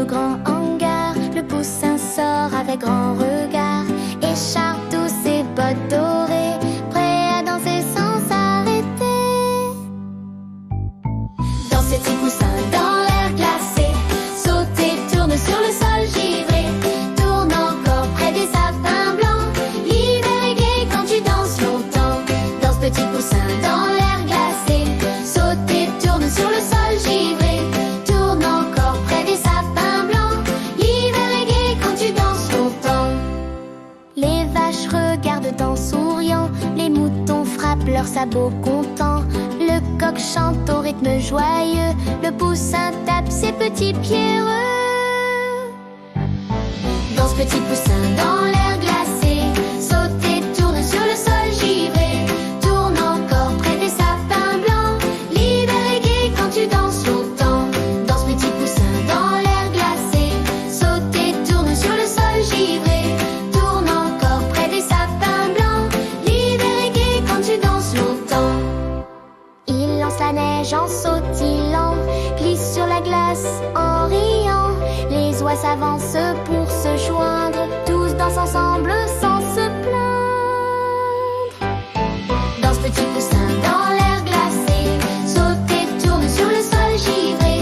au grand hangar, le poussin sort avec grand regard. Écharpe douce et bottes dorées, prêt à danser sans s'arrêter. Dans ce petit poussin dans l'air glacé, saute et tourne sur le sol givré. Tourne encore près des sapins blancs, l'hiver est gai quand tu danses longtemps. Dans ce petit poussin dans l'air glacé, saute et tourne sur le sol givré. Tourne encore près des sapins blancs, l'hiver est gai quand tu danses longtemps. Les vaches regardent en souriant, les moutons frappent leurs sabots contents. Le coq chante au rythme joyeux, le poussin tape ses petits pieds heureux. Dans ce petit poussin dans l'air glacé, saute et tourne sur le sol givré. Tourne encore près des sapins blancs, l'hiver est gai quand tu danses longtemps. Dans ce petit poussin dans l'air glacé, saute et tourne sur le sol givré. Tourne encore près des sapins blancs, l'hiver est gai quand tu danses longtemps. Il lance la neige en sautillant, glisse sur la glace en riant. Les oies s'avancent pour se joindre, tous dansent ensemble sans se plaindre. Dans ce petit poussin dans l'air glacé, saute et tourne sur le sol givré.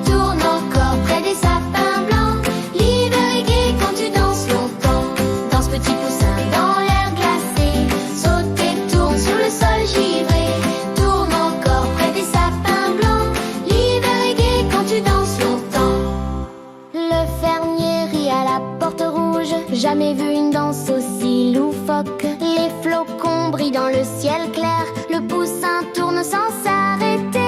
Tourne encore près des sapins blancs, l'hiver est gai quand tu danses longtemps. Dans ce petit poussin dans l'air glacé, saute et tourne sur le sol givré. Tourne encore près des sapins blancs, l'hiver est gai quand tu danses longtemps. Le fermier rit à la porte rouge, jamais vu une danse aussi loufoque. Les flocons brillent dans le ciel clair, le poussin tourne sans s'arrêter.